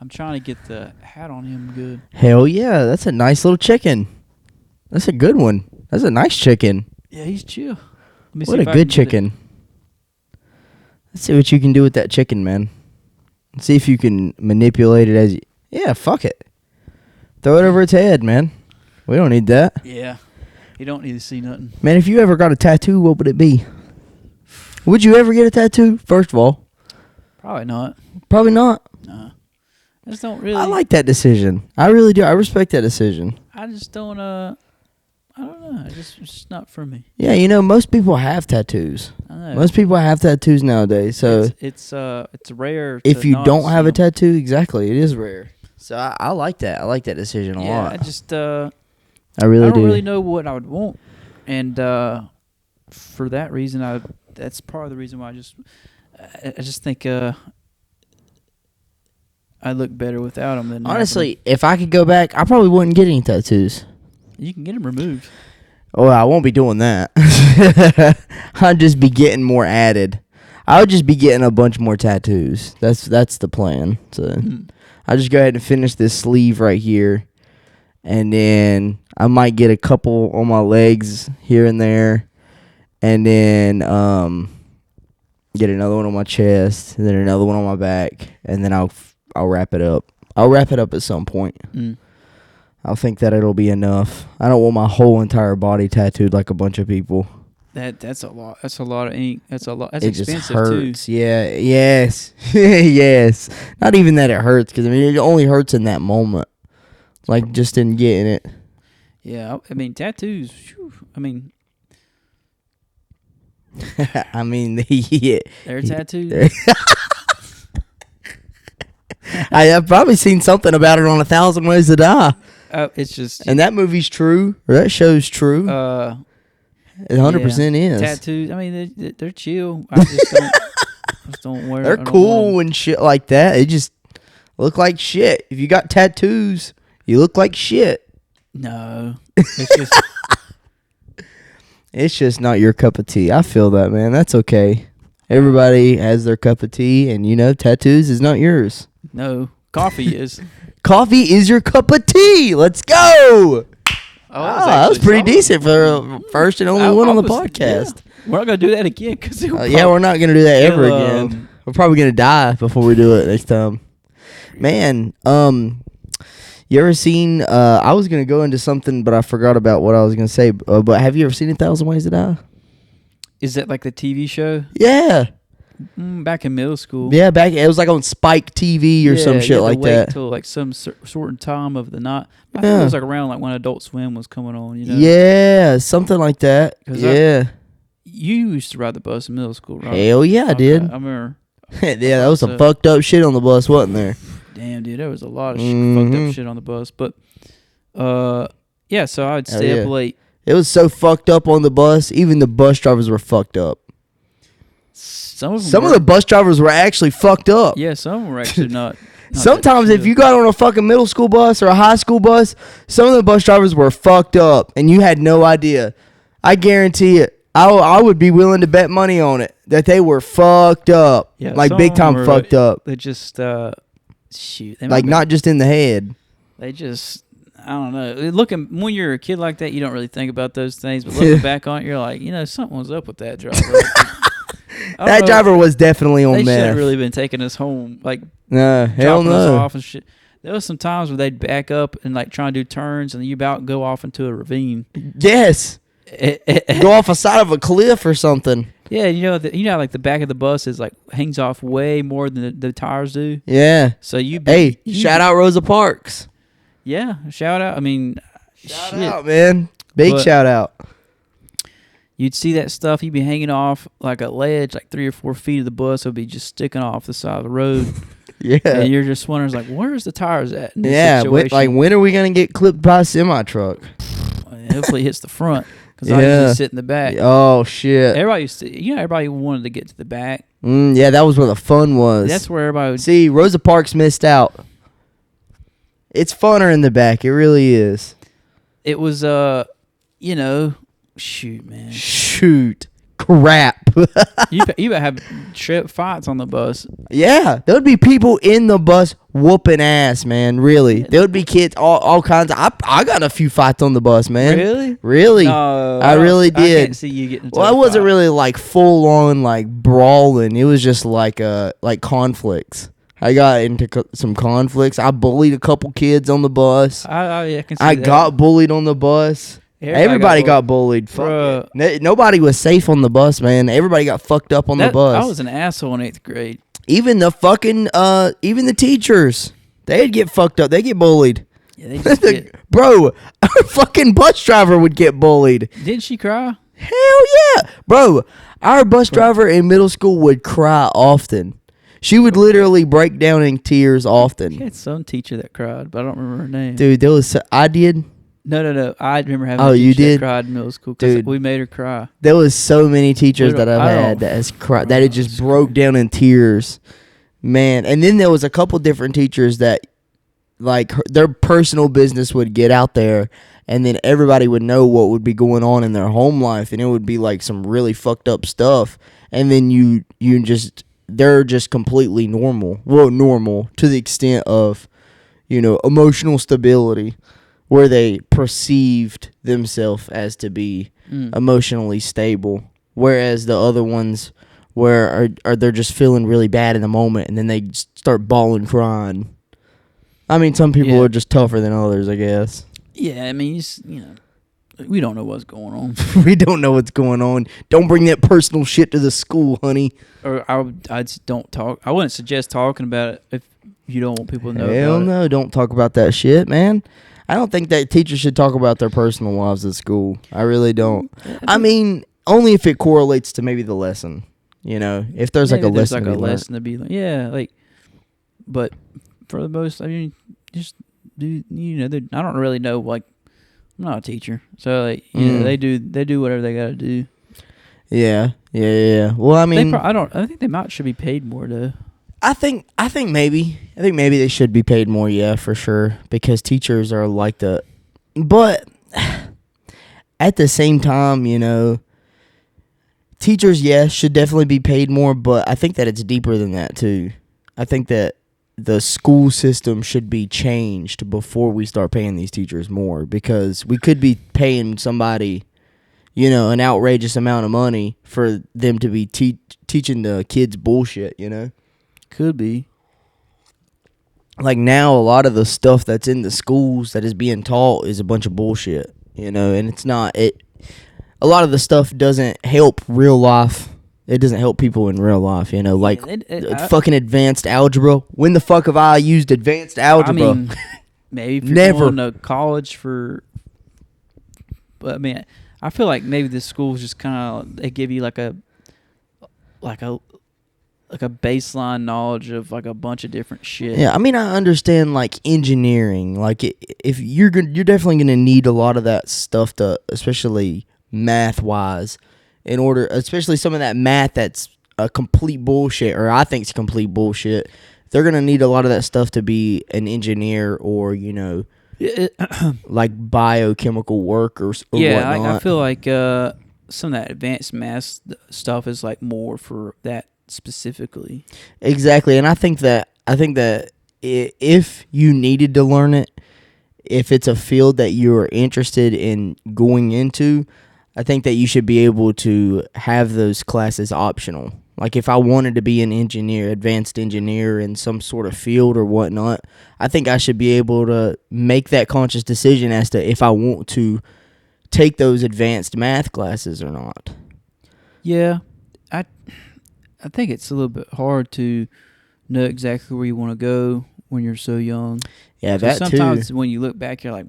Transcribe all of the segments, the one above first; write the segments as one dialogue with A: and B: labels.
A: I'm trying to get the hat on him good.
B: Hell yeah, that's a nice little chicken. That's a good one. That's a nice chicken.
A: Yeah, he's chill. Let me
B: What
A: see
B: a
A: if I
B: good
A: can get it.
B: chicken. Let's see what you can do with that chicken, man. See if you can manipulate it as you... Yeah, fuck it. Throw it over its head, man. We don't need that.
A: Yeah. You don't need to see nothing.
B: Man, if you ever got a tattoo, what would it be? Would you ever get a tattoo? First of all.
A: Probably not.
B: Probably not.
A: No. I just don't really.
B: I like that decision. I really do. I respect that decision.
A: I just don't, I don't know. It's just not for me.
B: Yeah, you know, most people have tattoos.
A: I know.
B: Most people have tattoos nowadays. So
A: it's rare.
B: if
A: to
B: you
A: not
B: don't
A: see
B: have a
A: 'em.
B: tattoo, exactly, it is rare. So I like that. I like that decision a
A: Yeah,
B: lot.
A: I just
B: I really
A: I don't
B: do.
A: really know what I would want, and for that reason, that's part of the reason why I just think I look better without them than
B: Honestly, if I could go back, I probably wouldn't get any tattoos.
A: you can get them removed.
B: Oh, I won't be doing that. I'd just be getting more added. I would just be getting a bunch more tattoos. That's the plan. So I'll just go ahead and finish this sleeve right here. And then I might get a couple on my legs here and there. And then get another one on my chest. And then another one on my back. And then I'll wrap it up. I'll wrap it up at some point. I think that it'll be enough. I don't want my whole entire body tattooed like a bunch of people.
A: That's a lot. That's a lot of ink. That's a lot. That's
B: It
A: expensive
B: just hurts.
A: too.
B: Yeah. Yes. Yes. Not even that it hurts, because I mean it only hurts in that moment, like just in getting it.
A: Yeah, I mean tattoos. Whew, I mean,
B: I mean, yeah.
A: they're tattoos.
B: I have probably seen something about it on 1,000 Ways to Die,
A: It's just
B: and that movie's true, or that show's true. It 100% is.
A: tattoos. I mean, they're chill. I just don't wear.
B: They're
A: I don't
B: cool
A: want 'em.
B: and shit like that. They just look like shit. If you got tattoos, you look like shit.
A: No, it's just
B: It's just not your cup of tea. I feel that, man. That's okay. Everybody has their cup of tea, and, you know, tattoos is not yours.
A: no. Coffee is.
B: Coffee is your cup of tea. Let's go. That was pretty decent for a first and only one on the podcast.
A: Yeah. We're not gonna do that again because
B: Yeah, we're not going to do that ever
A: it'll,
B: again. We're probably going to die before we do it next time. Man, you ever seen, I was going to go into something, but I forgot about what I was going to say. But have you ever seen 1,000 Ways to Die?
A: Is that like the TV show?
B: Yeah.
A: Back in middle school.
B: Yeah, back it was like on Spike TV or some shit like that.
A: Till like some certain time of the night. I think
B: Yeah.
A: it was like around like when Adult Swim was coming on. You know.
B: Yeah, something like that.
A: 'Cause
B: Yeah.
A: You used to ride the bus in middle school, right?
B: Hell yeah, I did.
A: I remember.
B: Yeah, that was some
A: So-
B: fucked up shit on the bus, wasn't there?
A: Damn, dude, there was a lot of
B: Mhm.
A: fucked up shit on the bus. But, yeah, so I'd
B: Hell
A: stay
B: yeah.
A: up late.
B: It was so fucked up on the bus. Even the bus drivers were fucked up.
A: Some of them
B: Some of the bus drivers were actually fucked up.
A: Yeah, some of them were actually not.
B: Sometimes if you got on a fucking middle school bus or a high school bus, some of the bus drivers were fucked up and you had no idea. I guarantee it. I would be willing to bet money on it that they were fucked up.
A: Yeah,
B: like
A: some
B: big
A: of them
B: time
A: were,
B: fucked up.
A: They just, shoot. They
B: Like not just in the head.
A: They just, I don't know. Looking, when you're a kid like that, you don't really think about those things. But looking back on it, you're like, you know, something was up with that driver.
B: That driver was definitely on
A: They should
B: meth.
A: have really been taking us home, like
B: No, hell
A: dropping us
B: no.
A: off and shit. There was some times where they'd back up and like try and do turns, and you about go off into a ravine.
B: Yes. Go off a side of a cliff or something.
A: Yeah, you know, like the back of the bus is like hangs off way more than the tires do.
B: Yeah.
A: So
B: Shout out Rosa Parks.
A: Yeah, shout out. I mean,
B: Shout
A: shit.
B: out, man. Big
A: But-
B: shout out.
A: You'd see that stuff. You'd be hanging off like a ledge, like 3 or 4 feet of the bus would be just sticking off the side of the road.
B: Yeah.
A: And you're just wondering, like, where's the tires at? In this
B: Yeah.
A: situation?
B: When are we going to get clipped by a semi truck?
A: Hopefully it hits the front because I
B: Yeah.
A: usually sit in the back.
B: Oh, shit.
A: Everybody used to, everybody wanted to get to the back.
B: Yeah, that was where the fun was.
A: That's where everybody would.
B: See, Rosa Parks missed out. It's funner in the back. It really is.
A: It was, shoot, man.
B: Shoot. crap.
A: You better have trip fights on the bus.
B: Yeah, there would be people in the bus whooping ass, man. Really, there would be kids, all kinds. I got a few fights on the bus, man. Really.
A: No,
B: I really did.
A: I can't see you getting into
B: Well,
A: a
B: I wasn't
A: fight.
B: really like full on like brawling. It was just like conflicts. I got into some conflicts. I bullied a couple kids on the bus.
A: I can see
B: I
A: that.
B: got bullied on the bus. Everybody got bullied. Fuck it. Nobody was safe on the bus, man. Everybody got fucked up on the bus.
A: I was an asshole in 8th grade.
B: Even the fucking even the teachers, they'd get fucked up. They get bullied.
A: Yeah, they just
B: Bro, our fucking bus driver would get bullied.
A: Didn't she cry?
B: Hell yeah. Bro, our bus driver in middle school would cry often. She would literally break down in tears often.
A: She had some teacher that cried, but I don't remember her name.
B: Dude, I did.
A: No. I remember having
B: Oh,
A: a
B: you
A: teacher
B: did?
A: that cried in middle school because
B: Dude.
A: we made her cry.
B: There was so many teachers that I've
A: I
B: had
A: don't-
B: that has cried, that it just broke down in tears. Man, and then there was a couple different teachers that like their personal business would get out there, and then everybody would know what would be going on in their home life, and it would be like some really fucked up stuff. And then they're just completely normal. Well, normal to the extent of, emotional stability, where they perceived themselves as to be emotionally stable, whereas the other ones where they're just feeling really bad in the moment, and then they start bawling, crying. I mean, some people are just tougher than others, I guess.
A: Yeah, I mean, we don't know what's going on.
B: We don't know what's going on. Don't bring that personal shit to the school, honey.
A: Or I just don't talk. I wouldn't suggest talking about it if you don't want people to know
B: Hell
A: about it.
B: no, don't talk about that shit, man. I don't think that teachers should talk about their personal lives at school. I really don't. I mean, only if it correlates to maybe the lesson. If there's like a
A: Maybe there's
B: lesson.
A: like a
B: to be learned.
A: lesson to be like, yeah, like, but for the most, I mean, just do, I don't really know, like, I'm not a teacher, so like, they do whatever they gotta do.
B: Yeah. Well, I mean,
A: I think they should be paid more to.
B: I think maybe they should be paid more. Yeah, for sure, because teachers are like but at the same time, teachers, should definitely be paid more, but I think that it's deeper than that too. I think that the school system should be changed before we start paying these teachers more, because we could be paying somebody, an outrageous amount of money for them to be teaching the kids bullshit,
A: Could be.
B: Like now, a lot of the stuff that's in the schools that is being taught is a bunch of bullshit, and it's not it. A lot of the stuff doesn't help real life. It doesn't help people in real life, like fucking advanced algebra. When the fuck have I used advanced algebra?
A: I mean, maybe if you're
B: Never.
A: going to college but I mean, I feel like maybe the schools just kind of, they give you like a baseline knowledge of like a bunch of different shit.
B: Yeah, I mean, I understand like engineering. Like if you're definitely gonna need a lot of that stuff to, especially math wise, in order, especially some of that math that's a complete bullshit, or I think it's complete bullshit. They're gonna need a lot of that stuff to be an engineer, or like biochemical work or
A: Yeah,
B: whatnot.
A: I feel like some of that advanced math stuff is like more for that specifically.
B: Exactly, and I think that if you needed to learn it, if it's a field that you're interested in going into, I think that you should be able to have those classes optional. Like if I wanted to be an engineer, advanced engineer in some sort of field or whatnot, I think I should be able to make that conscious decision as to if I want to take those advanced math classes or not.
A: Yeah, I think it's a little bit hard to know exactly where you want to go when you're so young.
B: Yeah,
A: So
B: that
A: sometimes
B: too.
A: when you look back, you're like,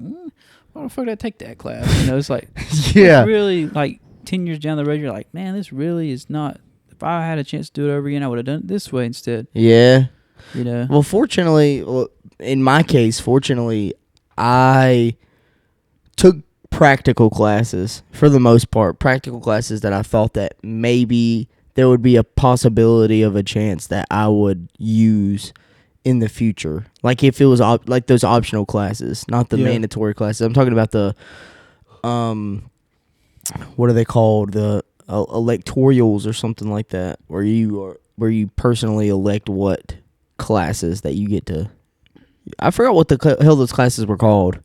A: why the fuck did I take that class? It's like,
B: Yeah.
A: it's really, like 10 years down the road, you're like, man, this really is not. If I had a chance to do it over again, I would have done it this way instead.
B: Yeah.
A: Well,
B: fortunately, in my case, I took practical classes for the most part. Practical classes that I thought that maybe there would be a possibility of a chance that I would use in the future. Like if it was like those optional classes, not the mandatory classes. I'm talking about the what are they called? electorials or something like that, where you personally elect what classes that you get to. I forgot what the hell those classes were called.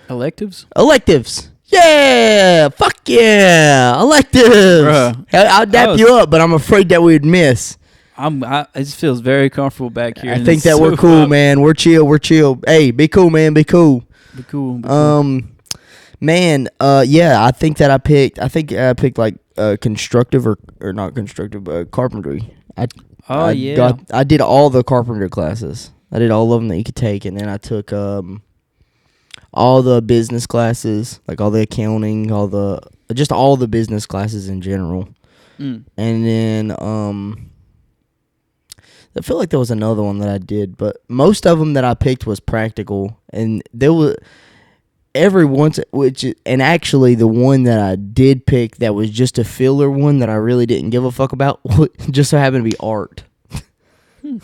A: Electives.
B: Yeah, fuck yeah, electives.
A: Bruh.
B: I'll dap you up, but I'm afraid that we'd miss.
A: It just feels very comfortable back here.
B: I think that we're cool, man. We're chill. Hey, be cool, man. Be cool.
A: Be cool.
B: Man, yeah, I think I picked like constructive or not constructive, carpentry. I did all the carpenter classes. I did all of them that you could take, and then I took all the business classes, like all the accounting, all the business classes in general. And then I feel like there was another one that I did, but most of them that I picked was practical, and there was and actually the one that I did pick that was just a filler one that I really didn't give a fuck about just so happened to be art.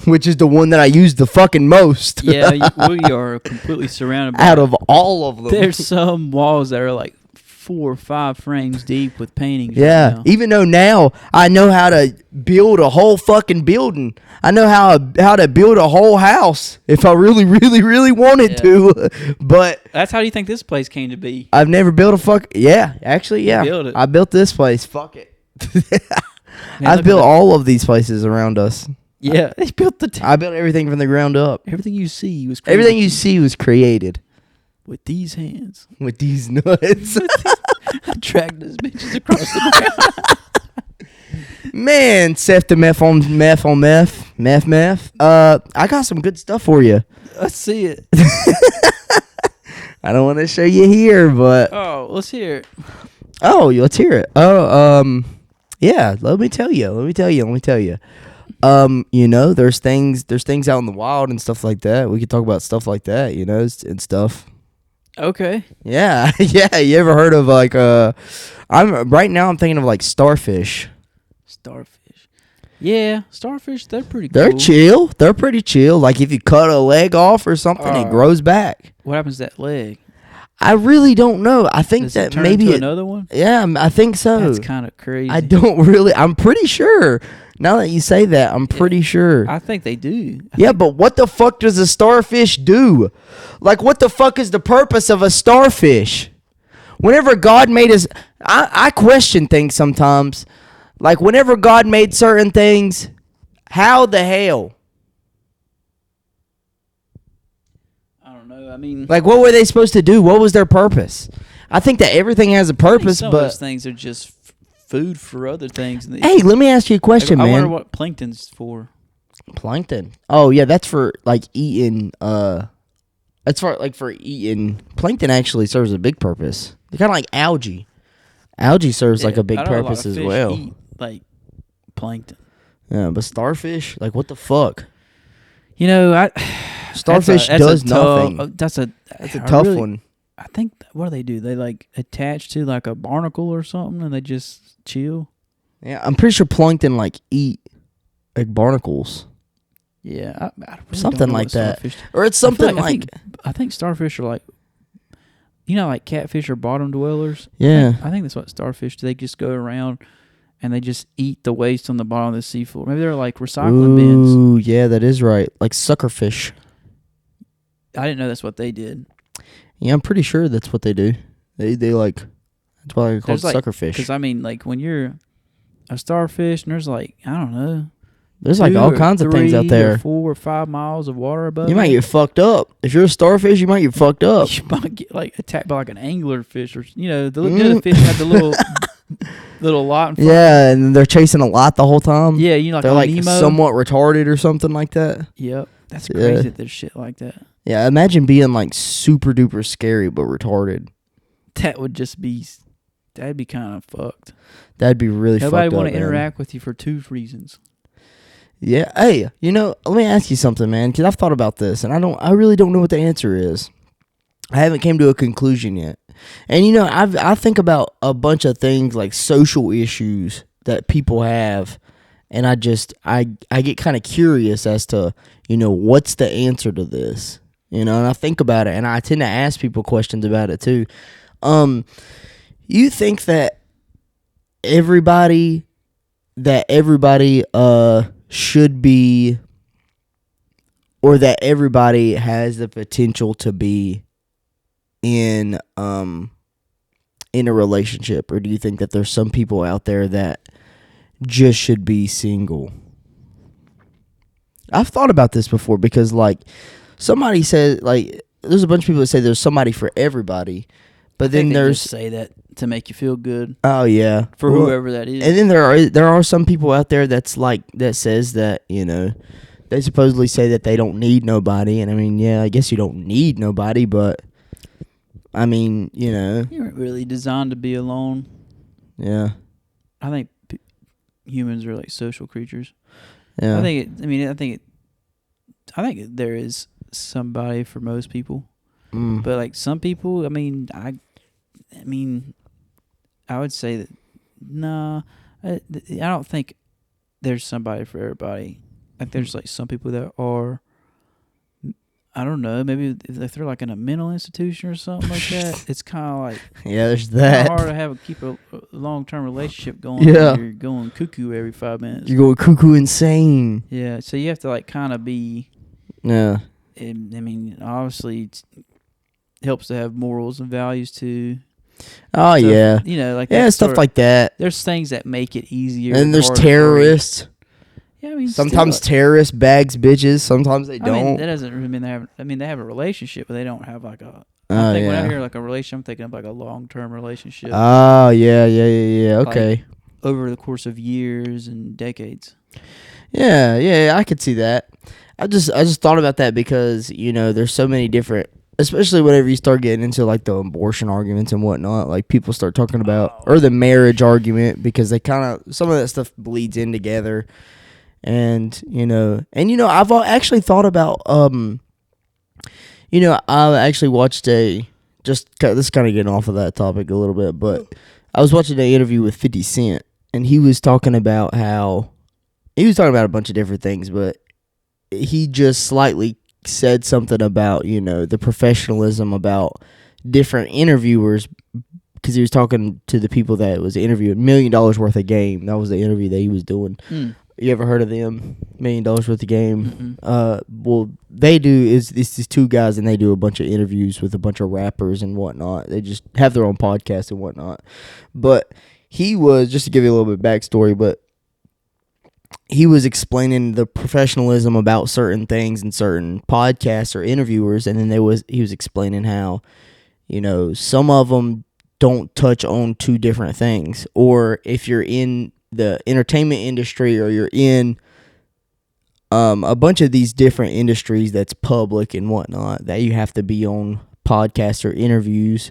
B: Which is the one that I used the fucking most.
A: Yeah, we are completely surrounded by
B: out of all of them.
A: There's some walls that are like 4 or 5 frames deep with paintings.
B: Yeah,
A: right now.
B: even though now I know how to build a whole fucking building. I know how to build a whole house if I really, really, really wanted to. But
A: that's how do you think this place came to be?
B: I've never built yeah. I built this place. Fuck it. I've built all of these places around us.
A: Yeah, they built
B: I built everything from the ground up.
A: Everything you see was created.
B: Everything you see was created
A: with these hands.
B: With these nuts.
A: I dragged those bitches across the ground.
B: Man, Seth the meth on meth. I got some good stuff for you.
A: Let's see it.
B: I don't want to show you here, but
A: let's hear it.
B: Let's hear it. Yeah. Let me tell you. There's things out in the wild and stuff like that. We could talk about stuff like that, and stuff.
A: Okay.
B: Yeah. Yeah. You ever heard of like I'm thinking of like starfish.
A: Starfish. Yeah, starfish, they're pretty cool.
B: They're chill. They're pretty chill. Like if you cut a leg off or something, it grows back.
A: What happens to that leg?
B: I really don't know. I think
A: Does it turn
B: maybe
A: into another one?
B: Yeah, I think so.
A: That's kind of crazy.
B: I'm pretty sure. Now that you say that, I'm pretty sure.
A: I think they do.
B: But what the fuck does a starfish do? Like, what the fuck is the purpose of a starfish? Whenever God made us, I question things sometimes. Like, whenever God made certain things, how the hell?
A: I don't know. I mean,
B: like, what were they supposed to do? What was their purpose? I think that everything has a purpose,
A: some
B: but
A: of those things are just food for other things.
B: Hey, let me ask you a question, man.
A: I wonder what plankton's for.
B: Plankton? Oh yeah, that's for like eating. That's for eating. Plankton actually serves a big purpose. They're kind of like algae. Algae serves like a big purpose as well.
A: Eat, like plankton.
B: Yeah, but starfish, like what the fuck?
A: Starfish
B: does nothing.
A: That's a
B: tough one.
A: I think what do? They like attach to like a barnacle or something, and they just chill.
B: Yeah, I'm pretty sure plankton like eat like barnacles.
A: Yeah, I really
B: something like that, or it's something
A: I think starfish are like, like catfish are bottom dwellers.
B: Yeah,
A: I think that's what starfish do. They just go around and they just eat the waste on the bottom of the seafloor. Maybe they're like recycling bins.
B: Ooh, yeah, that is right. Like suckerfish.
A: I didn't know that's what they did.
B: Yeah, I'm pretty sure that's what they do. They like, that's why they're called suckerfish.
A: Because I mean, like when you're a starfish, and there's like, I don't know,
B: there's like all kinds of things out there.
A: 4 or 5 miles of water above.
B: You might get fucked up if you're a starfish. You might get fucked up.
A: You might get like attacked by like an anglerfish, or the fish have the little lot in front.
B: Yeah, and they're chasing a lot the whole time.
A: Yeah, like
B: they're like
A: Nemo.
B: Somewhat retarded or something like that.
A: Yep, that's crazy that there's shit like that.
B: Yeah, imagine being like super duper scary but retarded.
A: That would just be, that'd be kind of fucked.
B: That'd be really fucked up.
A: Nobody want to interact with you for 2 reasons. Yeah,
B: hey, let me ask you something, man, because I've thought about this, and I really don't know what the answer is. I haven't came to a conclusion yet. And I think about a bunch of things like social issues that people have, and I get kind of curious as to, what's the answer to this? And I think about it, and I tend to ask people questions about it too. You think that everybody should be, or that everybody has the potential to be in a relationship, or do you think that there's some people out there that just should be single? I've thought about this before because, like, somebody says, like, there's a bunch of people that say there's somebody for everybody, but then there's
A: just say that to make you feel good.
B: Oh yeah,
A: for whoever that is.
B: And then there are some people out there that says that, you know, they supposedly say that they don't need nobody, and I mean, yeah, I guess you don't need nobody, but I mean, you know,
A: you weren't really designed to be alone.
B: Yeah,
A: I think humans are like social creatures.
B: Yeah,
A: I think there is somebody for most people, but like some people, I would say that I don't think there's somebody for everybody. Like there's like some people that are, I don't know, maybe if they're like in a mental institution or something like that, it's kind of like,
B: yeah, there's that.
A: Hard to keep a long-term relationship going.
B: Yeah,
A: you're going cuckoo every 5 minutes.
B: You're going cuckoo insane.
A: Yeah, so you have to like kind of be.
B: Yeah.
A: I mean, obviously, it helps to have morals and values too.
B: Oh yeah,
A: you know, like
B: stuff like that.
A: There's things that make it easier.
B: And there's terrorists.
A: Yeah, I mean,
B: sometimes terrorists bags bitches. Sometimes they don't.
A: I mean, that doesn't really mean they have. I mean, they have a relationship, but they don't have like a. When I hear like a relationship, I'm thinking of like a long-term relationship.
B: Oh yeah. Okay.
A: Like over the course of years and decades.
B: Yeah, I could see that. I just thought about that because, you know, there's so many different, especially whenever you start getting into like the abortion arguments and whatnot, like people start talking about, or the marriage argument, because they kind of, some of that stuff bleeds in together. And, I've actually thought about, I actually watched this is kind of getting off of that topic a little bit, but I was watching an interview with 50 Cent, and he was talking about a bunch of different things, but he just slightly said something about, the professionalism about different interviewers, because he was talking to the people that was interviewing $1 million worth of game. That was the interview that he was doing. You ever heard of them? $1 million worth of game? Well, they do it's these two guys, and they do a bunch of interviews with a bunch of rappers and whatnot. They just have their own podcast and whatnot. But he was, just to give you a little bit of backstory, but he was explaining the professionalism about certain things in certain podcasts or interviewers, and then he was explaining how, some of them don't touch on two different things, or if you're in the entertainment industry, or you're in a bunch of these different industries that's public and whatnot, that you have to be on podcasts or interviews.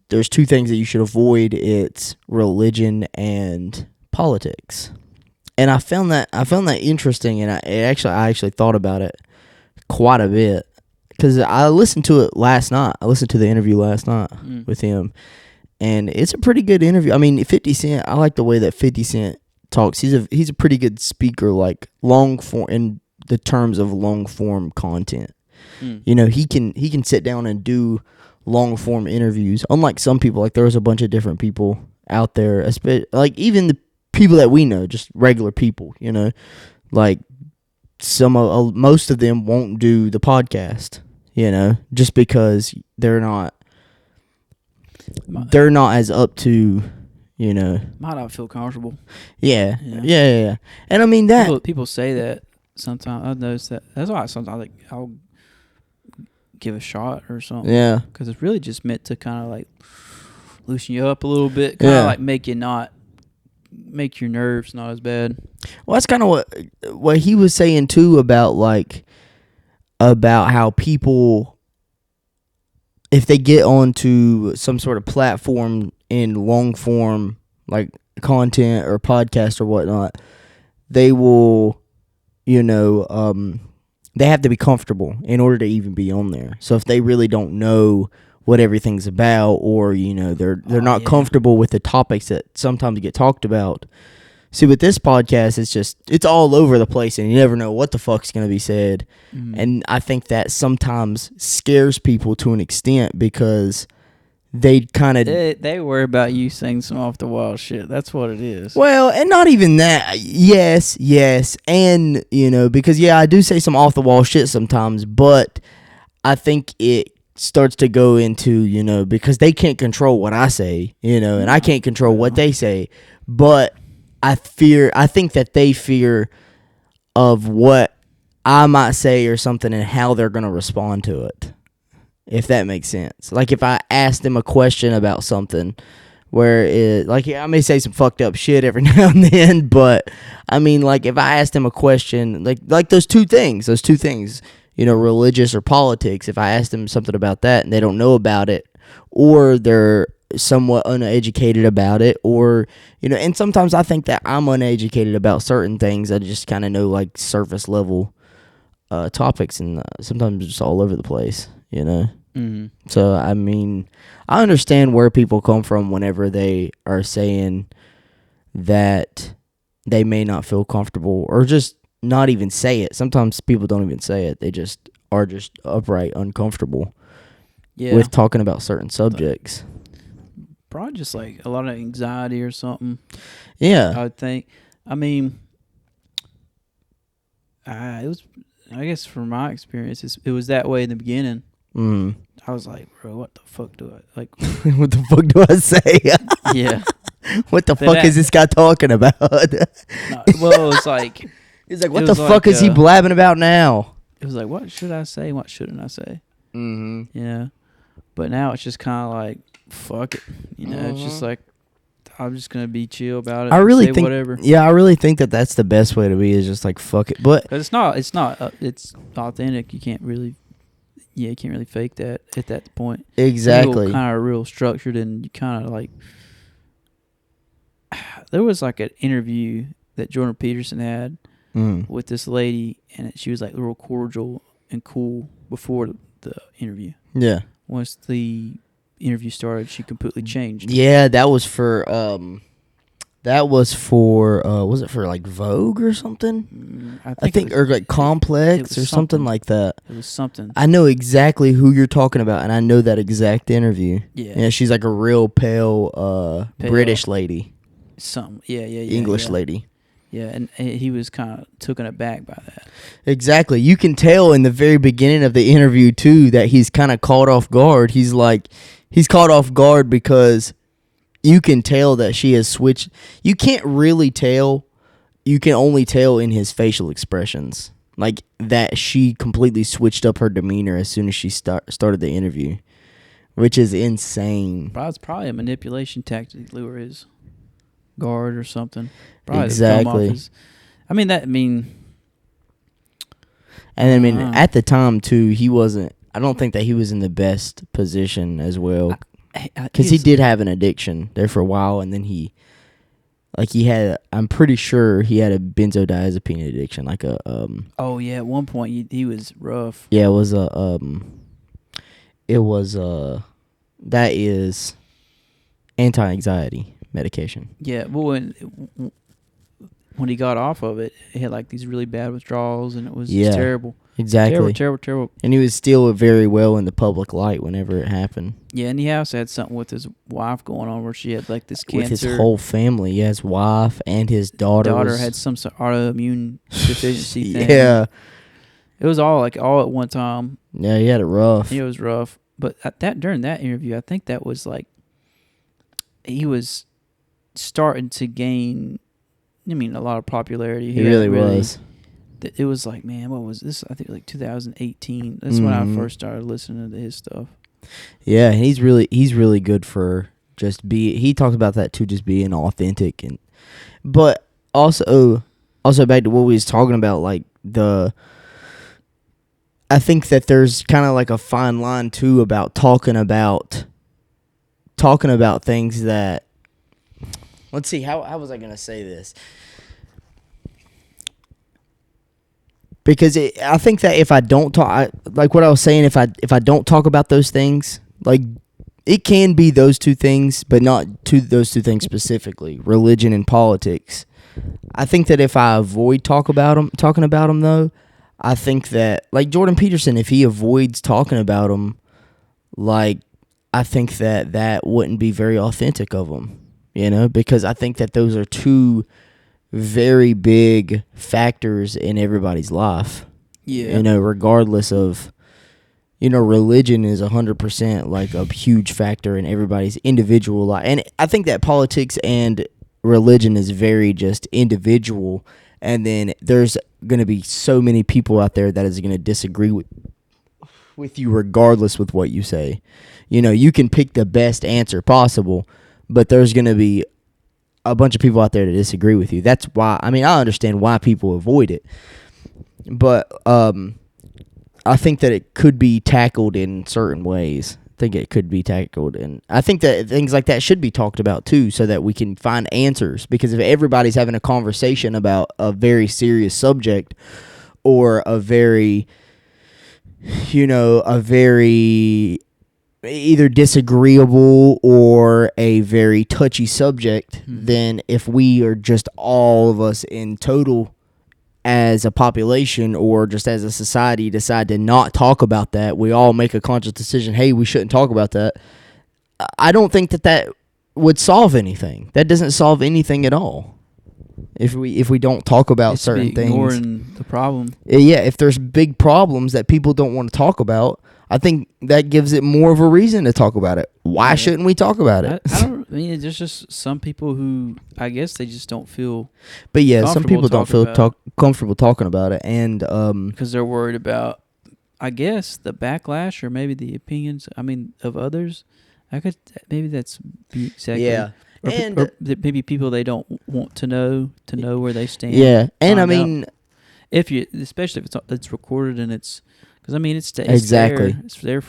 B: There's two things that you should avoid. It's religion and politics. And I found that interesting, and I actually thought about it quite a bit, because I listened to it last night. I listened to the interview last night with him, and it's a pretty good interview. I mean, 50 Cent, I like the way that 50 Cent talks. He's a pretty good speaker, like long form, in the terms of long form content. He can sit down and do long form interviews. Unlike some people, like there was a bunch of different people out there, like even the people that we know, just regular people, like most of them won't do the podcast, just because they're not as up to,
A: might not feel comfortable.
B: Yeah. And I mean that
A: people say that sometimes. I've noticed that. That's why sometimes I'll give a shot or something.
B: Yeah,
A: because it's really just meant to kind of like loosen you up a little bit, kind of like make your nerves not as bad.
B: Well, that's kind of what he was saying too, about how people, if they get onto some sort of platform in long form, like content or podcast or whatnot, they will, they have to be comfortable in order to even be on there. So if they really don't know what everything's about, or they're not comfortable with the topics that sometimes get talked about. See, with this podcast, it's all over the place, and you never know what the fuck's going to be said. And I think that sometimes scares people to an extent, because they'd kind of
A: They worry about you saying some off the wall shit. That's what it is.
B: well, and not even that. Yes, and because I do say some off the wall shit sometimes, but I think it starts to go into because they can't control what I say, and I can't control what they say, but I think that they fear of what I might say or something and how they're gonna respond to it. If that makes sense. Like if I ask them a question about something where I may say some fucked up shit every now and then, but I mean like if I ask them a question like those two things, religious or politics, if I ask them something about that and they don't know about it or they're somewhat uneducated about it or and sometimes I think that I'm uneducated about certain things. I just kind of know like surface level topics and sometimes just all over the place,
A: Mm-hmm.
B: So, I mean, I understand where people come from whenever they are saying that they may not feel comfortable or just not even say it. Sometimes people don't even say it. They just are just upright uncomfortable with talking about certain subjects.
A: Probably just like a lot of anxiety or something.
B: Yeah.
A: I would think. I mean, it was, I guess from my experience, it was that way in the beginning.
B: Mm.
A: I was like, bro, what the fuck do I like?
B: What the fuck do I say?
A: Yeah.
B: What the fuck is this guy talking about?
A: Well, it's like
B: he's like, what the fuck is he blabbing about now?
A: It was like, what should I say? What shouldn't I say?
B: Mm-hmm.
A: Yeah. But now it's just kind of like, fuck it. It's just like, I'm just gonna be chill about it.
B: I really
A: say
B: think
A: whatever.
B: Yeah, I really think that that's the best way to be. Is just like fuck it. But
A: it's not. It's authentic. You can't really fake that at that point.
B: Exactly.
A: Kind of real structured, and you kind of like. There was like an interview that Jordan Peterson had with this lady, and she was like real cordial and cool before the interview.
B: Yeah.
A: Once the interview started, she completely changed.
B: Yeah, that was for was it for like Vogue or something? I think or like Complex or something like that.
A: It was something.
B: I know exactly who you're talking about, and I know that exact interview. Yeah, she's like a real pale British lady.
A: Something. Yeah.
B: English lady.
A: Yeah, and he was kind of taken aback by that.
B: Exactly. You can tell in the very beginning of the interview, too, that he's kind of caught off guard. He's caught off guard because you can tell that she has switched. You can't really tell. You can only tell in his facial expressions. Like, that she completely switched up her demeanor as soon as she started the interview, which is insane.
A: It's probably a manipulation tactic to lure his guard or something. Probably
B: exactly. At the time too, he wasn't. I don't think that he was in the best position as well, because he did have an addiction there for a while, and then he had. I'm pretty sure he had a benzodiazepine addiction, like a.
A: Oh yeah, at one point he was rough.
B: Yeah, it was a. That is anti-anxiety medication.
A: Yeah, well, when he got off of it, he had like these really bad withdrawals, and it was just terrible.
B: Exactly.
A: Terrible.
B: And he was still very well in the public light whenever it happened.
A: Yeah, and he also had something with his wife going on where she had like this cancer.
B: With his whole family, his wife and his daughter.
A: Had some sort of autoimmune deficiency thing.
B: Yeah.
A: It was all at one time.
B: Yeah, he had it rough.
A: It was rough. But during that interview, I think that was like he was starting to gain, a lot of popularity.
B: He really was.
A: It was like, man, what was this? I think like 2018. That's when I first started listening to his stuff. Yeah,
B: he's really good for just he talks about that too, just being authentic, but also back to what we was talking about, like I think that there's kind of like a fine line too about talking about things that. Let's see, how was I gonna say this? Because I think that if I don't talk, like what I was saying, if I don't talk about those things, like it can be those two things, but not those two things specifically, religion and politics. I think that if I avoid talking about them though, I think that like Jordan Peterson, if he avoids talking about them, like I think that wouldn't be very authentic of them, because I think that those are two very big factors in everybody's life.
A: Yeah.
B: Regardless of, religion is 100% like a huge factor in everybody's individual life. And I think that politics and religion is very just individual. And then there's going to be so many people out there that is going to disagree with you regardless with what you say. You can pick the best answer possible, but there's going to be a bunch of people out there to disagree with you. That's why, I understand why people avoid it. But I think that it could be tackled in certain ways. I think it could be tackled. And I think that things like that should be talked about too, so that we can find answers. Because if everybody's having a conversation about a very serious subject or a very either disagreeable or a very touchy subject, then if we are just all of us in total as a population or just as a society decide to not talk about that, we all make a conscious decision, hey, we shouldn't talk about that. I don't think that would solve anything. That doesn't solve anything at all. If we don't talk about certain things,
A: ignoring the problem.
B: Yeah, if there's big problems that people don't want to talk about, I think that gives it more of a reason to talk about it. Why shouldn't we talk about it?
A: I mean, there's just some people who, I guess, they just don't feel.
B: But yeah, some people don't feel comfortable talking about it, and
A: because they're worried about, I guess, the backlash or maybe the opinions. I mean, of others. Maybe that's exactly.
B: Yeah.
A: Or maybe people they don't want to know where they stand.
B: Yeah, and I mean,
A: especially if it's recorded and it's. Because, I mean, it's
B: exactly.
A: It's there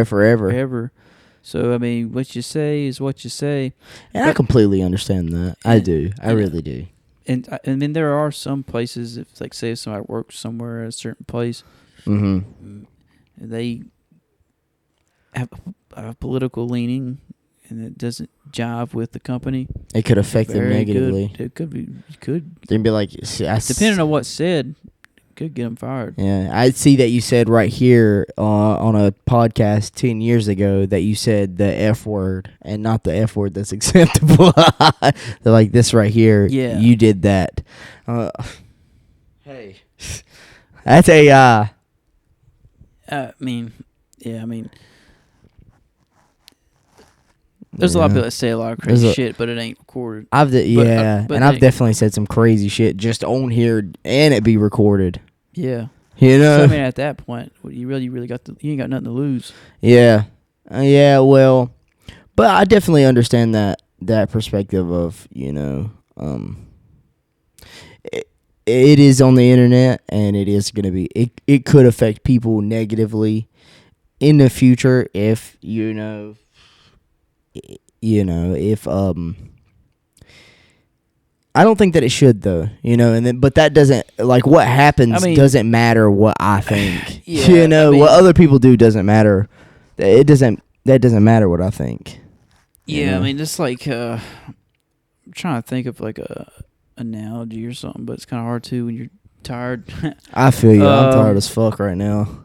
B: forever.
A: Forever. So, I mean, what you say is what you say.
B: And I completely understand that. I do. I really do.
A: And I mean, there are some places, if somebody works somewhere at a certain place, they have a political leaning and it doesn't jive with the company.
B: It could affect them negatively.
A: It could be.
B: They'd be like,
A: depending on what's said. Could get them fired.
B: Yeah, I see that you said right here on a podcast 10 years ago that you said the F word and not the F word that's acceptable. They're like, this right here, you did that. Hey, that's a...
A: I mean, there's a lot of people that say a lot of crazy shit, but it ain't recorded.
B: I've definitely said some crazy shit just on here, and it be recorded.
A: Yeah.
B: So,
A: I mean, at that point, you really you ain't got nothing to lose.
B: Yeah. Well, but I definitely understand that perspective of, it is on the internet, and it is going to be, it could affect people negatively in the future if, if I don't think that it should though, but that doesn't, like, what happens doesn't matter what I think. What other people do doesn't matter. That doesn't matter what I think.
A: Yeah, I mean, just like I'm trying to think of like a analogy or something, but it's kind of hard to when you're tired.
B: I feel you. I'm tired as fuck right now.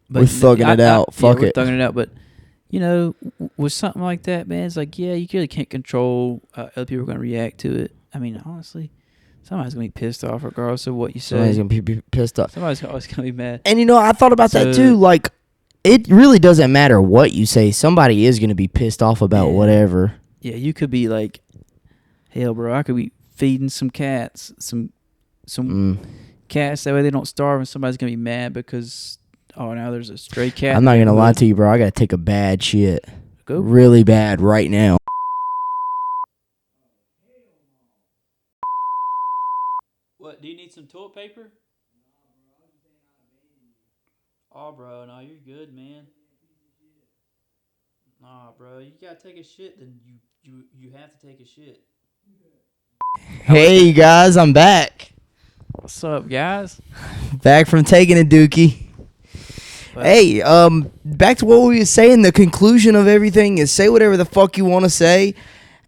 B: We're thugging it out. Fuck it.
A: We're thugging it out, but with something like that, man, it's like, you really can't control how other people are going to react to it. I mean, honestly, somebody's going to be pissed off regardless of what you say.
B: Somebody's going to be pissed off.
A: Somebody's always going to be mad.
B: And, I thought about that too. Like, it really doesn't matter what you say. Somebody is going to be pissed off about whatever. Yeah,
A: you could be like, hell, bro, I could be feeding some cats, some cats. That way they don't starve, and somebody's going to be mad because... Oh, now there's a stray cat.
B: I'm not going to lie to you, bro. I got to take a bad shit.
A: Go.
B: Really bad right now.
A: What, do you need some toilet paper? Oh, bro, no, you're good, man. Nah, bro, you got to take a shit, then you have to take a shit.
B: Hey, guys, I'm back.
A: What's up, guys?
B: Back from taking a dookie. But hey, back to what we were saying. The conclusion of everything is say whatever the fuck you want to say,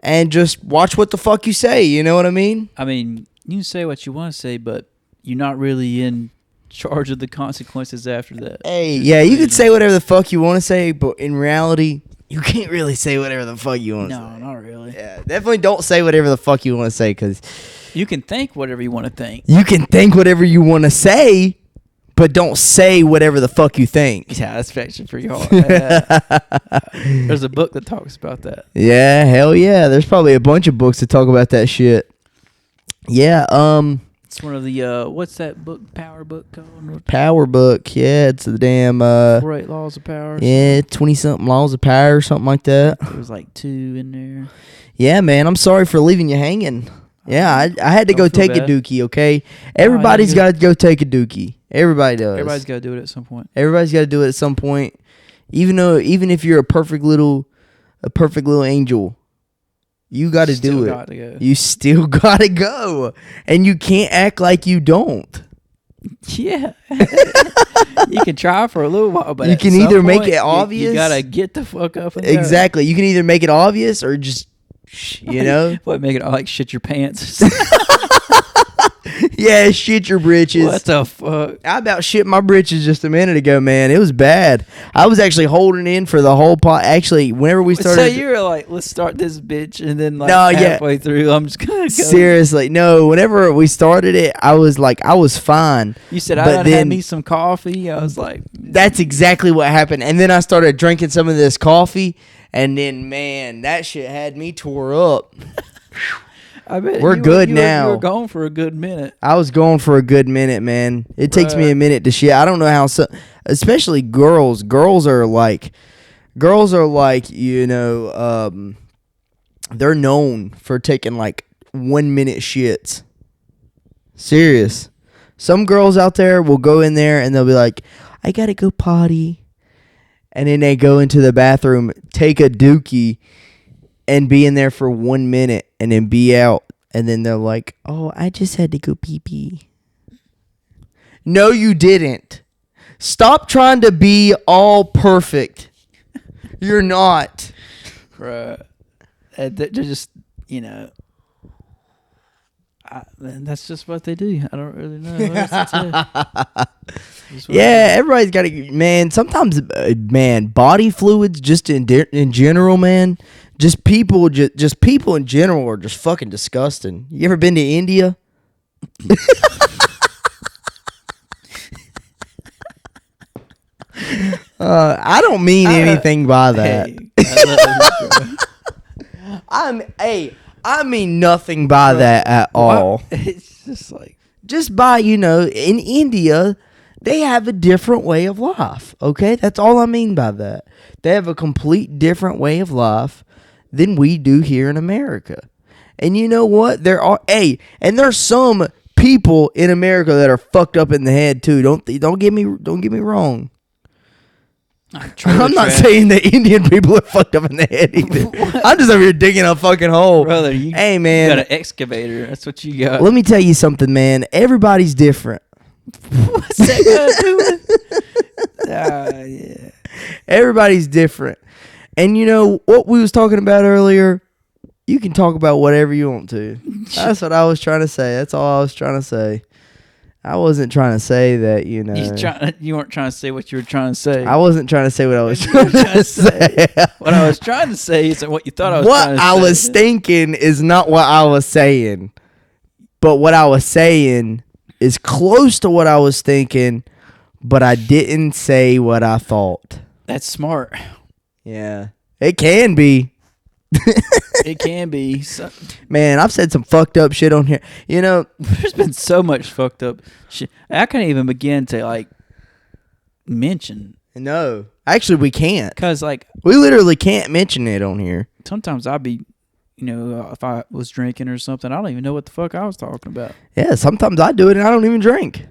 B: and just watch what the fuck you say. You know what I mean?
A: I mean, you can say what you want to say, but you're not really in charge of the consequences after that.
B: Hey, yeah, you could say whatever the fuck you want to say, but in reality, You can't really say whatever the fuck you want to say.
A: No, not really.
B: Yeah, definitely don't say whatever the fuck you want to say, because
A: You can think whatever you want to think.
B: you can think whatever you want to say, but don't say whatever the fuck you think.
A: Yeah, that's actually pretty hard. There's a book that talks about that.
B: Yeah, hell yeah. There's probably a bunch of books that talk about that shit. Yeah,
A: It's one of the, what's that book, power book called?
B: Power book. Yeah, it's the damn,
A: 48 Laws of Power.
B: yeah, 20-something laws of power or something like that.
A: There was like 2 in there.
B: Yeah, man, I'm sorry for leaving you hanging. Yeah, I had to
A: Don't
B: go
A: feel
B: take a
A: bad.
B: dookie, okay? Everybody's got to go take a dookie. Everybody does.
A: Everybody's got to do it at some point.
B: Everybody's got to do it at some point. Even if you're a perfect little angel, you got to do it.
A: Got to go.
B: You still got to go. And you can't act like you don't.
A: Yeah. You can try for a little while, but
B: You
A: at
B: can
A: some
B: either make
A: point,
B: it obvious.
A: You got to get the fuck up and
B: Exactly. You can either make it obvious or just, you know?
A: What, make it like shit your pants?
B: Yeah, shit your britches.
A: What the fuck?
B: I about shit my britches just a minute ago, man. It was bad. I was actually holding in for the whole pot. Actually, whenever we started.
A: So you were like, let's start this bitch, and then like
B: No, yeah.
A: halfway through, I'm just gonna go.
B: Seriously, no. Whenever we started it, I was fine.
A: You said
B: but
A: I done
B: then-
A: had me some coffee. I was like,
B: That's exactly what happened. And then I started drinking some of this coffee, and then man, that shit had me tore up.
A: I bet
B: We're
A: you
B: good
A: you
B: now.
A: You were gone for a good minute.
B: I was going for a good minute, man. It takes me
A: Right.
B: a minute to shit. I don't know how, especially girls. Girls are like, you know, they're known for taking like 1 minute shits. Serious. Some girls out there will go in there and they'll be like, I gotta go potty. And then they go into the bathroom, take a dookie, and be in there for 1 minute and then be out. And then they're like, oh, I just had to go pee pee. No, you didn't. Stop trying to be all perfect. You're not.
A: Right. They're just, you know. Man, that's just what they do. I don't really know what else to tell you. Just what
B: Yeah, everybody's got to, man, sometimes, man, body fluids just in general, man, just people in general are just fucking disgusting. You ever been to India? I don't mean anything by that.
A: Hey, I love this, bro.
B: I mean nothing by that at all.
A: It's just like,
B: Just by, you know, in India, they have a different way of life. Okay? That's all I mean by that. They have a complete different way of life than we do here in America. And you know what? And there's some people in America that are fucked up in the head too. Don't get me wrong. I'm not saying that Indian people are fucked up in the head either. I'm just over here digging a fucking hole.
A: Brother,
B: Hey, man.
A: you got an excavator. That's what you got.
B: Let me tell you something, man. Everybody's different.
A: What's that got to do with? Yeah.
B: Everybody's different. And you know what we was talking about earlier? You can talk about whatever you want to. That's what I was trying to say. That's all I was trying to say. I wasn't trying to say that, you know.
A: You weren't trying to say what you were trying to say.
B: I wasn't trying to say what I was
A: You were
B: trying to say.
A: What I was trying to say is what you thought I was
B: What
A: trying to
B: I
A: say.
B: was thinking is not what I was saying. But what I was saying is close to what I was thinking, but I didn't say what I thought.
A: That's smart.
B: Yeah. It can be.
A: It can be.
B: Man, I've said some fucked up shit on here. You know,
A: There's been so much fucked up shit. I can't even begin to like mention.
B: no. Actually, we can't.
A: Because like
B: We literally can't mention it on here.
A: sometimes I'd be, you know, if I was drinking or something, I don't even know what the fuck I was talking about.
B: Yeah, sometimes I do it and I don't even drink.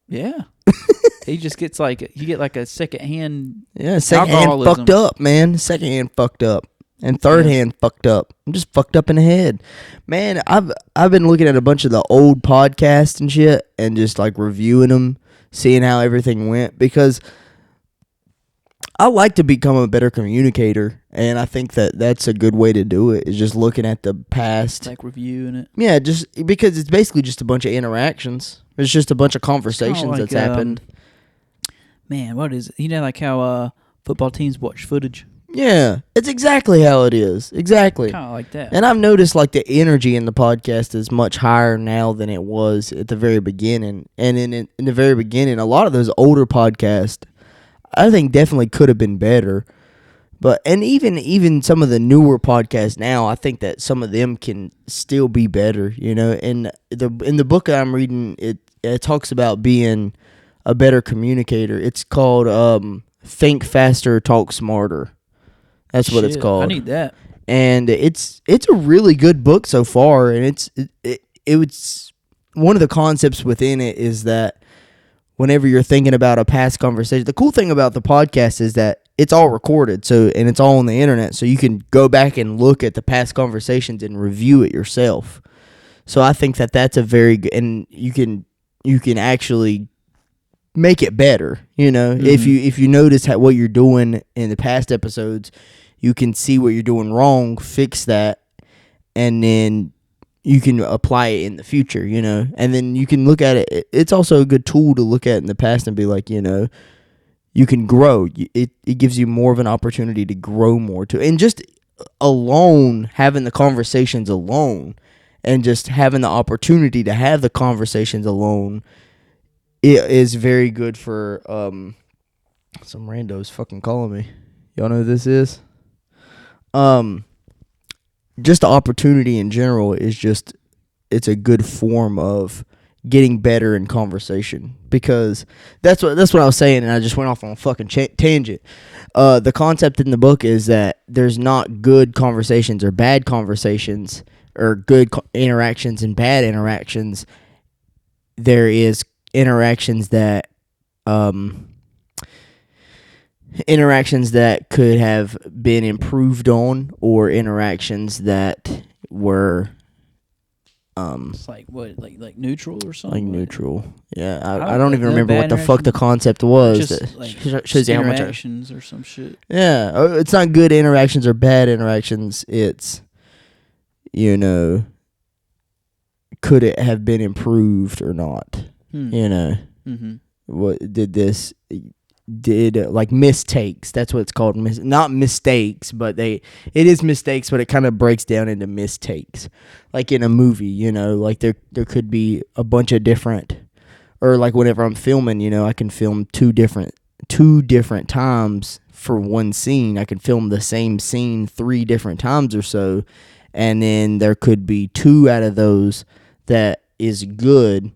A: Yeah. He just gets like, you get like a second hand.
B: Yeah, second hand
A: Alcoholism.
B: fucked up, man. Second hand fucked up. And third
A: Yeah.
B: hand fucked up. I'm just fucked up in the head. Man, I've been looking at a bunch of the old podcasts and shit and just like reviewing them, seeing how everything went, because I like to become a better communicator, and I think that that's a good way to do it, is just looking at the past.
A: Like reviewing it.
B: Yeah, just because it's basically just a bunch of interactions. It's just a bunch of conversations
A: like,
B: that's happened.
A: Man, what is it? You know, like how football teams watch footage.
B: Yeah, it's exactly how it is. Exactly.
A: Kind of like that.
B: And I've noticed like the energy in the podcast is much higher now than it was at the very beginning. And in the very beginning, a lot of those older podcasts, I think definitely could have been better. But and even some of the newer podcasts now, I think that some of them can still be better. You know, and in the book I'm reading, it talks about being a better communicator. It's called Think Faster, Talk Smarter. That's what it's called.
A: I need that.
B: And it's a really good book so far, and it's one of the concepts within it is that whenever you're thinking about a past conversation, the cool thing about the podcast is that it's all recorded, and it's all on the internet, so you can go back and look at the past conversations and review it yourself. So I think that that's a very good, and you can actually make it better. You know, if you notice what you're doing in the past episodes, you can see what you're doing wrong, fix that, and then you can apply it in the future, you know. And then you can look at it. It's also a good tool to look at in the past and be like, you know, you can grow. It gives you more of an opportunity to grow more too. And just alone, having the conversations alone and just having the opportunity to have the conversations alone, it is very good for some randos fucking calling me. Y'all know who this is? Just the opportunity in general is just, it's a good form of getting better in conversation, because that's what I was saying, and I just went off on a fucking tangent. The concept in the book is that there's not good conversations or bad conversations, or good interactions and bad interactions. There is interactions that could have been improved on, or interactions that were
A: it's like what, like neutral or something.
B: Like neutral, yeah. I
A: don't
B: don't even remember what the fuck the concept was.
A: Just like
B: shows you how much
A: interactions or some shit.
B: Yeah, it's not good interactions or bad interactions. It's, you know, could it have been improved or not? You know, what did like mistakes. That's what it's called. Not mistakes, but it is mistakes, but it kind of breaks down into mistakes. Like in a movie, you know, like there could be a bunch of different, or like whenever I'm filming, you know, I can film two different times for one scene. I can film the same scene 3 different times or so, and then there could be 2 out of those that is good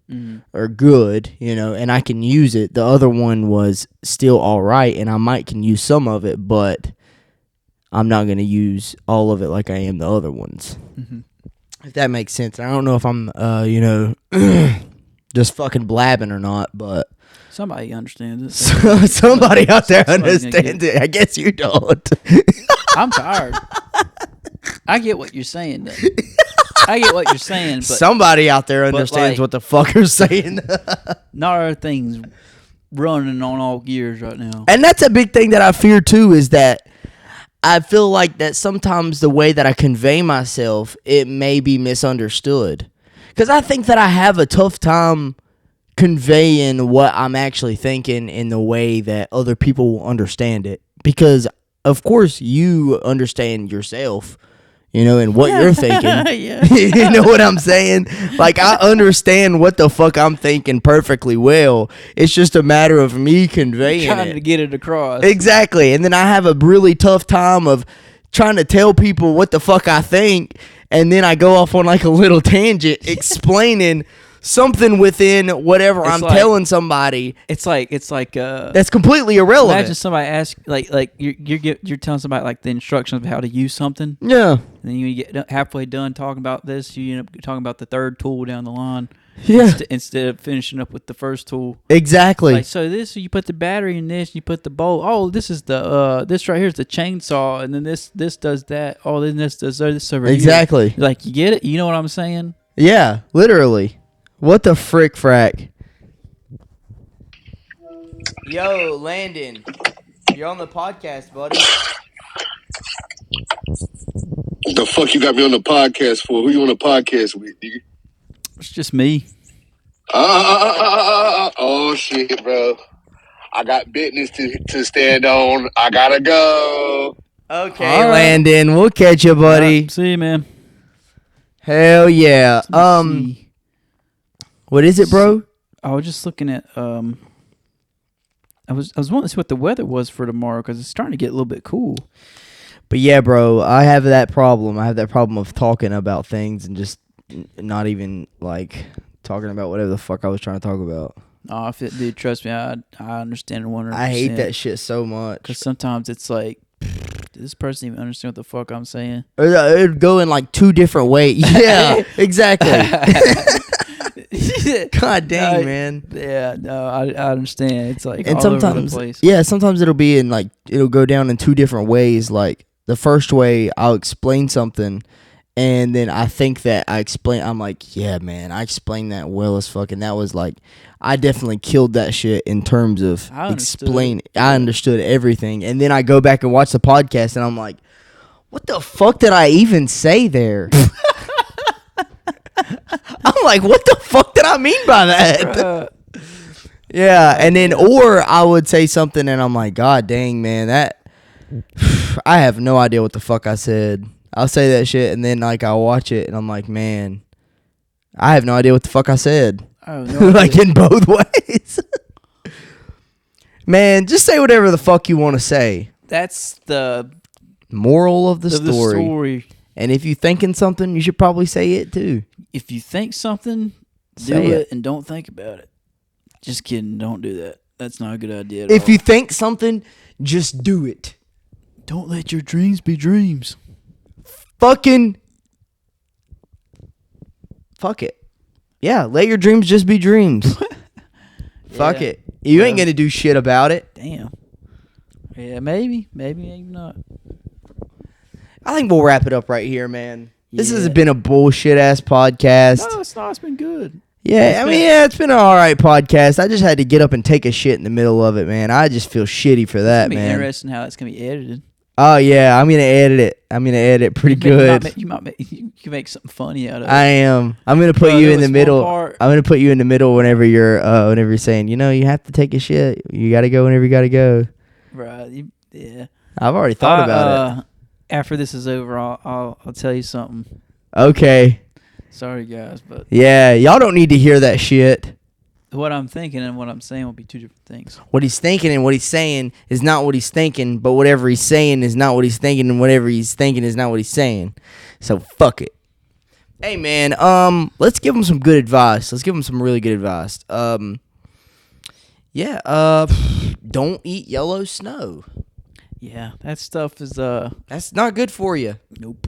B: or good, you know, and I can use it. The other one was still all right, and I can use some of it, but I'm not going to use all of it like I am the other ones. If that makes sense. I don't know if I'm, you know, just fucking blabbing or not, but
A: somebody understands
B: it. Somebody out there understands it. I guess you don't.
A: I'm tired. I get what you're saying, though. I get what you're saying, but
B: somebody out there understands what the fuck you're saying.
A: Not everything's running on all gears right now.
B: And that's a big thing that I fear too, is that I feel like that sometimes the way that I convey myself, it may be misunderstood. Because I think that I have a tough time conveying what I'm actually thinking in the way that other people will understand it. Because, of course, you understand yourself, you know, and what you're thinking. You know what I'm saying? Like, I understand what the fuck I'm thinking perfectly well. It's just a matter of me conveying
A: trying to get it across.
B: Exactly. And then I have a really tough time of trying to tell people what the fuck I think, and then I go off on like a little tangent explaining something within whatever I'm telling somebody.
A: It's like
B: that's completely irrelevant.
A: Imagine somebody asks, like you're telling somebody like the instructions of how to use something.
B: Yeah.
A: And then you get halfway done talking about this, you end up talking about the third tool down the line.
B: Yeah.
A: Instead of finishing up with the first tool.
B: Exactly.
A: Like, so this, you put the battery in this, you put the bolt. Oh, this is the this right here is the chainsaw, and then this does that. Oh, then this does this over here.
B: Exactly.
A: Like, you get it? You know what I'm saying?
B: Yeah, literally. What the frick frack? Yo, Landon. You're on the podcast, buddy.
C: What the fuck you got me on the podcast for? Who you on the podcast with, nigga?
A: It's just me.
C: Oh, shit, bro. I got business to stand on. I gotta go.
B: Okay,
A: All right.
B: Landon, we'll catch you, buddy.
A: All right, see you, man.
B: Hell yeah.
A: Let me see.
B: What is it, bro?
A: I was just looking at I was wanting to see what the weather was for tomorrow because it's starting to get a little bit cool.
B: But yeah, bro, I have that problem. I have that problem of talking about things and just not even like talking about whatever the fuck I was trying to talk about.
A: Oh, dude, trust me, I understand 100%.
B: I hate that shit so much.
A: Because sometimes it's like, does this person even understand what the fuck I'm saying?
B: It'd go in like two different ways. Yeah, exactly. God dang, man.
A: Yeah, no, I understand. It's like
B: And
A: all
B: sometimes,
A: over the place.
B: yeah, sometimes it'll be in like, it'll go down in two different ways. Like the first way, I'll explain something, and then I think that I'm like, yeah, man, I explained that well as fuck, and that was like, I definitely killed that shit in terms of explain. I understood everything, and then I go back and watch the podcast, and I'm like, what the fuck did I even say there? I'm like, what the fuck did I mean by that? Yeah, and then, or I would say something, and I'm like, God dang, man, that I have no idea what the fuck I said. I'll say that shit, and then like I'll watch it, and I'm like, man, I have no idea what the fuck I said. Like in both ways. Man, just say whatever the fuck you want to say.
A: That's the
B: moral of the story. And if you're thinking something, you should probably say it too.
A: If you think something, do it and don't think about it. Just kidding. Don't do that. That's not a good idea at all.
B: If you think something, just do it.
A: Don't let your dreams be dreams.
B: Fuck it. Yeah, let your dreams just be dreams. Fuck it. You ain't gonna do shit about it.
A: Damn. Yeah, maybe not.
B: I think we'll wrap it up right here, man. This has been a bullshit ass podcast.
A: No, it's not. It's been good.
B: Yeah, it's been an alright podcast. I just had to get up and take a shit in the middle of it, man. I just feel shitty for that,
A: It's
B: man.
A: interesting how it's gonna be edited.
B: Oh yeah, I'm gonna edit it pretty good.
A: You can make something funny out of it.
B: I am. I'm gonna put you in the middle. I'm gonna put you in the middle whenever you're saying, you have to take a shit. You gotta go whenever you gotta go.
A: Right. Yeah.
B: I've already thought about it.
A: After this is over, I'll tell you something.
B: Okay.
A: Sorry, guys, but
B: yeah, y'all don't need to hear that shit.
A: What I'm thinking and what I'm saying will be two different things.
B: What he's thinking and what he's saying is not what he's thinking, but whatever he's saying is not what he's thinking, and whatever he's thinking is not what he's saying. So fuck it. Hey man, let's give him some good advice. Let's give him some really good advice. Don't eat yellow snow.
A: Yeah, that stuff is
B: that's not good for you.
A: Nope.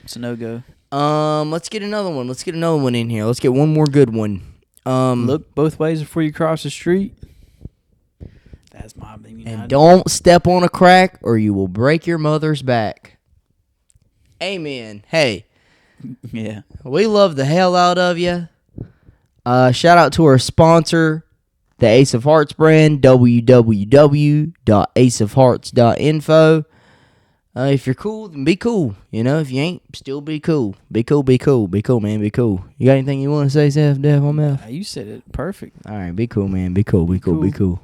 A: It's a no-go.
B: Let's get another one. Let's get another one in here. Let's get one more good one.
A: Look both ways before you cross the street. That's my opinion.
B: And don't step on a crack or you will break your mother's back. Amen. Hey.
A: Yeah.
B: We love the hell out of you. Shout out to our sponsor, the Ace of Hearts brand, www.aceofhearts.info. If you're cool, then be cool. If you ain't, still be cool. Be cool, be cool. Be cool, man. Be cool. You got anything you want to say, Seth, Dev, on mouth?
A: You said it perfect.
B: All right, be cool, man. Be cool, be cool, be cool.